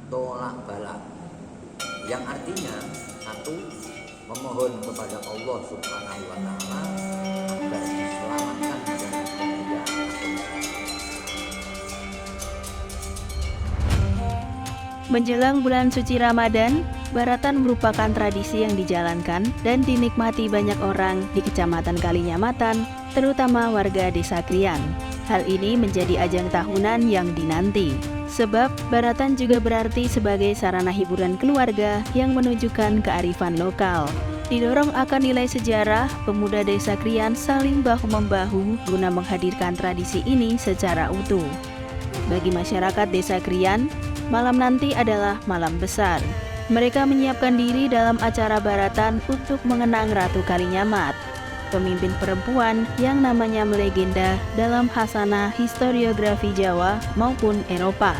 tolak balak, yang artinya satu, memohon kepada Allah Subhanahu wa Ta'ala agar diselamatkan dari bahaya atau musibah. Menjelang bulan suci Ramadan, baratan merupakan tradisi yang dijalankan dan dinikmati banyak orang di Kecamatan Kalinyamatan, terutama warga Desa Krian. Hal ini menjadi ajang tahunan yang dinanti, sebab baratan juga berarti sebagai sarana hiburan keluarga yang menunjukkan kearifan lokal. Didorong akan nilai sejarah, pemuda Desa Krian saling bahu-membahu guna menghadirkan tradisi ini secara utuh. Bagi masyarakat Desa Krian, malam nanti adalah malam besar. Mereka menyiapkan diri dalam acara baratan untuk mengenang Ratu Kalinyamat, pemimpin perempuan yang namanya melegenda dalam khasanah historiografi Jawa maupun Eropa.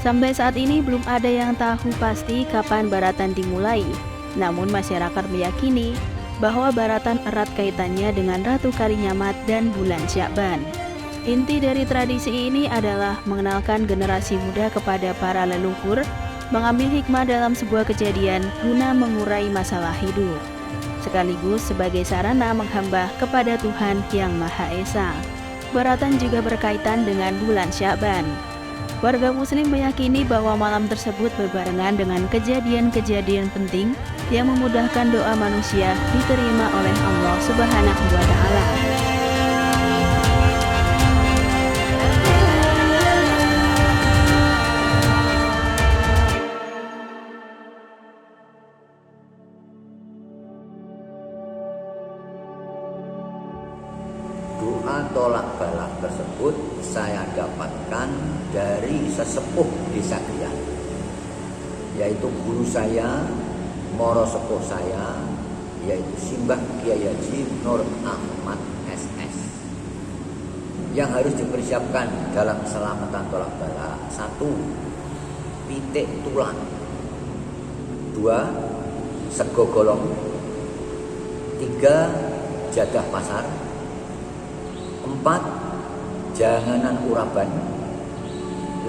Sampai saat ini belum ada yang tahu pasti kapan baratan dimulai. Namun masyarakat meyakini bahwa baratan erat kaitannya dengan Ratu Kalinyamat dan bulan Sya'ban. Inti dari tradisi ini adalah mengenalkan generasi muda kepada para leluhur, mengambil hikmah dalam sebuah kejadian guna mengurai masalah hidup, sekaligus sebagai sarana menghamba kepada Tuhan Yang Maha Esa. Baratan juga berkaitan dengan bulan Sya'ban. Warga Muslim meyakini bahwa malam tersebut berbarengan dengan kejadian-kejadian penting yang memudahkan doa manusia diterima oleh Allah Subhanahu wa Ta'ala. Doa tolak balak tersebut saya dapatkan dari sesepuh Desa Krian, yaitu guru saya, moro sepuh saya, yaitu Simbah Kiai Haji Nur Ahmad SS. Yang harus dipersiapkan dalam keselamatan tolak balak: 1. Pitik tulang, 2. Sego golong, 3. Jadah pasar, 4. Janganan uraban, 5.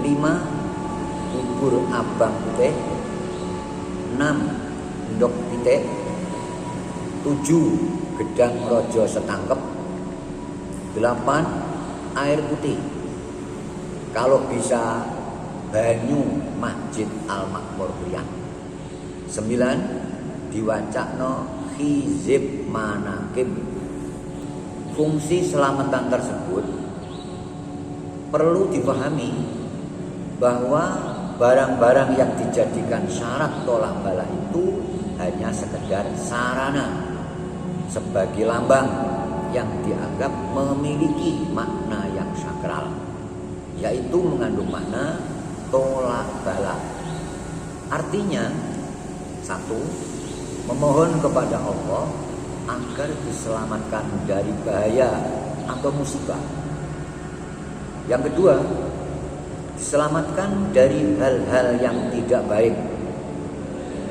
Bubur abang putih, 6. Endok pitik, 7. Gedang rojo setangkep, 8. Air putih. Kalau bisa banyu Masjid Al-Makmur Krian. 9. Diwacakno hizib manakim. Fungsi selamatan tersebut perlu dipahami bahwa barang-barang yang dijadikan syarat tolak balak itu hanya sekedar sarana sebagai lambang yang dianggap memiliki makna yang sakral, yaitu mengandung makna tolak balak. Artinya, 1. Memohon kepada Allah agar diselamatkan dari bahaya atau musibah. Yang kedua, diselamatkan dari hal-hal yang tidak baik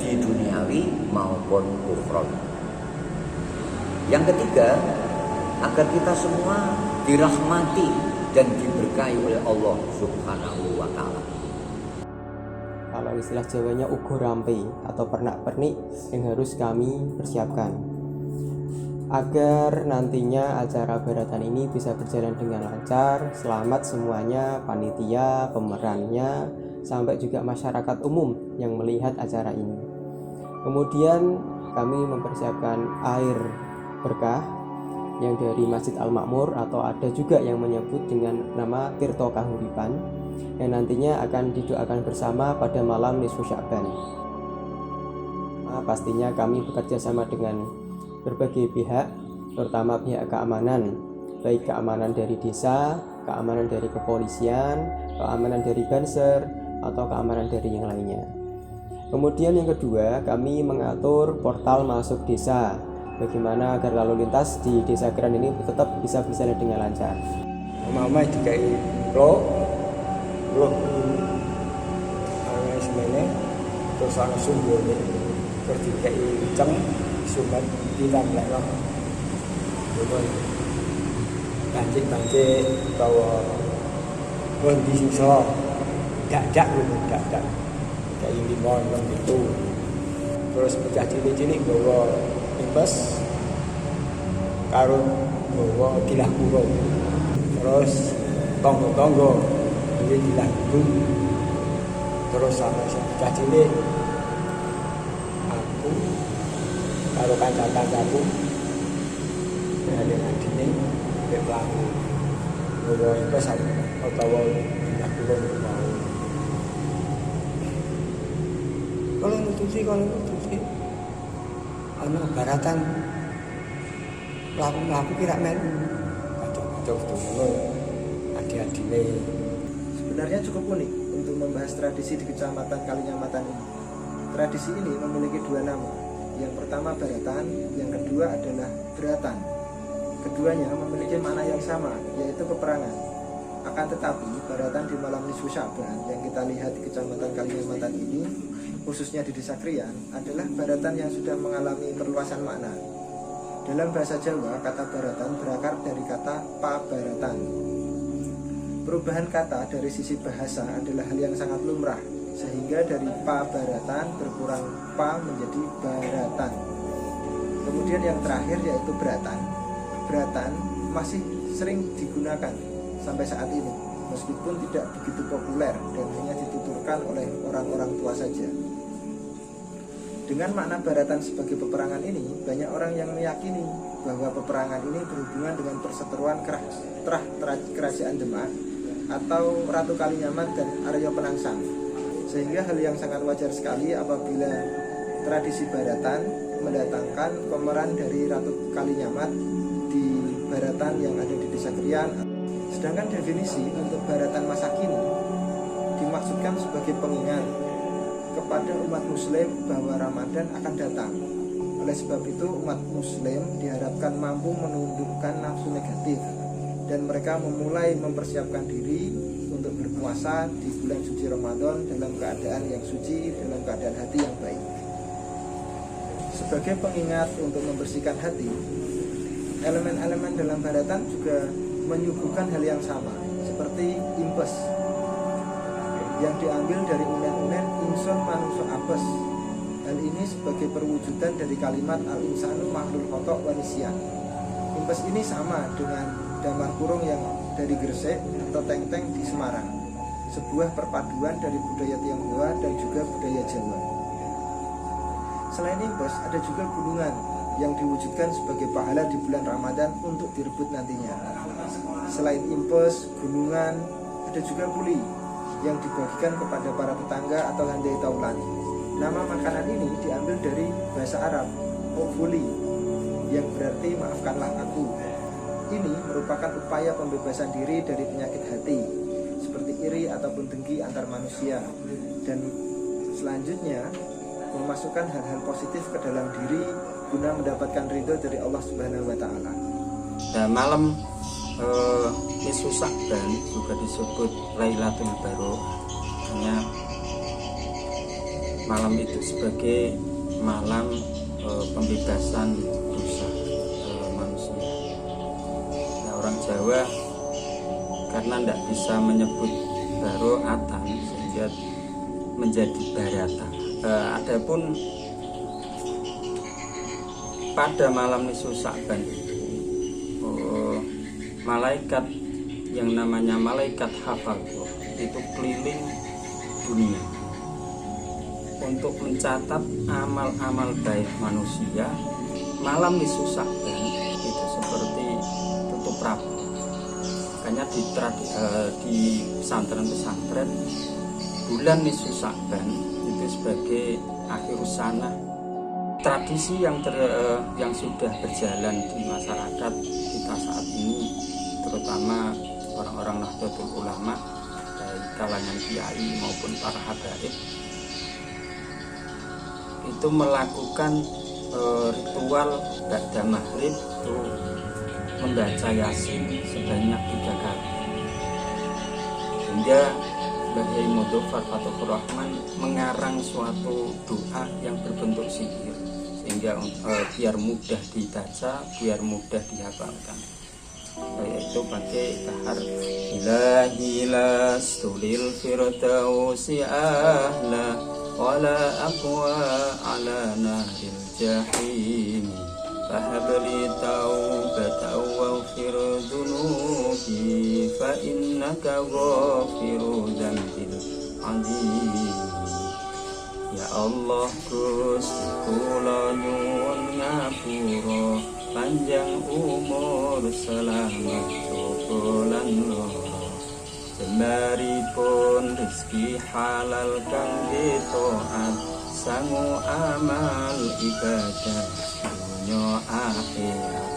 di duniawi maupun ukhrawi. Yang ketiga, agar kita semua dirahmati dan diberkahi oleh Allah Subhanahu wa Ta'ala. Kalau istilah Jawanya ugo rampe atau pernak-pernik yang harus kami persiapkan agar nantinya acara baratan ini bisa berjalan dengan lancar, selamat semuanya, panitia, pemerannya, sampai juga masyarakat umum yang melihat acara ini. Kemudian kami mempersiapkan air berkah yang dari Masjid Al-Makmur, atau ada juga yang menyebut dengan nama Tirto Kahuripan, yang nantinya akan didoakan bersama pada malam nisfu Sya'ban. Pastinya kami bekerja sama dengan berbagai pihak, terutama pihak keamanan, baik keamanan dari desa, keamanan dari kepolisian, keamanan dari Banser, atau keamanan dari yang lainnya. Kemudian yang kedua, kami mengatur portal masuk desa bagaimana agar lalu lintas di Desa Krian ini tetap bisa berjalan dengan lancar. Mama dikai blok ana semene terus ana sumbune terus dikai cem sumet ditamlekno dipun banjik utawa pun disisa dak kayak limon itu terus pecah cilik-cilik bawa impes karo bawa dilah kurung terus tonggo ini dilah kurung terus sama pecah cilik aku karo kanca-kancaku ada adine pelaku bawa impes atau dilah kurung mau kalau nutusi ana baratan laku kira melu kacau ngono adik-adine. Sebenarnya cukup unik untuk membahas tradisi di Kecamatan Kalinyamatan ini. Tradisi ini memiliki dua nama. Yang pertama baratan, yang kedua adalah beratan. Keduanya memiliki makna yang sama, yaitu peperangan. Akan tetapi baratan di malam nisfu Sya'ban yang kita lihat di Kecamatan Kalinyamatan ini, khususnya di Desa Krian, adalah baratan yang sudah mengalami perluasan makna. Dalam bahasa Jawa, kata baratan berakar dari kata pabaratan. Perubahan kata dari sisi bahasa adalah hal yang sangat lumrah, sehingga dari pabaratan berkurang pa menjadi baratan. Kemudian yang terakhir yaitu beratan. Beratan masih sering digunakan sampai saat ini, meskipun tidak begitu populer dan hanya dituturkan oleh orang-orang tua saja. Dengan makna baratan sebagai peperangan ini, banyak orang yang meyakini bahwa peperangan ini berhubungan dengan perseteruan kerajaan Demak atau Ratu Kalinyamat dan Arya Penangsang. Sehingga hal yang sangat wajar sekali apabila tradisi baratan mendatangkan pemeran dari Ratu Kalinyamat di baratan yang ada di Desa Krian. Sedangkan definisi untuk baratan masa kini dimaksudkan sebagai pengingat kepada umat muslim bahwa Ramadan akan datang. Oleh sebab itu umat muslim diharapkan mampu menundukkan nafsu negatif dan mereka memulai mempersiapkan diri untuk berpuasa di bulan suci Ramadan dalam keadaan yang suci, dalam keadaan hati yang baik. Sebagai pengingat untuk membersihkan hati, elemen-elemen dalam baratan juga menyuguhkan hal yang sama, seperti impes yang diambil dari unen-unen insun manungso apes. Hal ini sebagai perwujudan dari kalimat al-insanu makhlul khotok wa nisyan. Impes ini sama dengan damar kurung yang dari Gresik atau Tengteng di Semarang, sebuah perpaduan dari budaya Tionghoa dan juga budaya Jawa. Selain impes, ada juga gunungan yang diwujudkan sebagai pahala di bulan Ramadan untuk direbut nantinya. Selain impes, gunungan, ada juga puli yang dibagikan kepada para tetangga atau handai taulan. Nama makanan ini diambil dari bahasa Arab, ofuli, yang berarti maafkanlah aku. Ini merupakan upaya pembebasan diri dari penyakit hati, seperti iri ataupun dengki antar manusia. Dan selanjutnya, memasukkan hal-hal positif ke dalam diri guna mendapatkan ridho dari Allah Subhanahu wa Ta'ala. Nah, malam nisfu Sya'ban juga disebut Lailatul Baroh, hanya malam itu sebagai malam pembebasan dosa manusia. Nah, orang Jawa karena tidak bisa menyebut baroatan sehingga menjadi barata. Adapun pada malam nisfu Sya'ban itu malaikat yang namanya malaikat hafadzah itu keliling dunia untuk mencatat amal-amal baik manusia. Malam nisfu Sya'ban itu seperti tutup rapat. Makanya di pesantren-pesantren bulan nisfu Sya'ban itu sebagai akhir sana. Tradisi yang sudah berjalan di masyarakat kita saat ini, terutama orang-orang Nahdlatul Ulama dari kalangan kiai maupun para habaib, itu melakukan ritual ba'da maghrib itu membaca Yasin sebanyak 3 kali, sehingga Mbah Yai Mudofar Fathuur Rahman mengarang suatu doa yang berbentuk sihir, sehingga biar mudah dibaca, biar mudah dihafalkan, yaitu pakai bahar ilahi lastulil firdausi ahla wala aqwa ala naril jahim fahabli taubatan waghfir dhunubi fa innaka ghafiru dzambil azim. Ya Allah Gusti kula nyuwun ngapura, panjang umur selamat tukulan loro, jembaripun rezeki halal kangge taat, sangu amal ibadah dunya akhirat.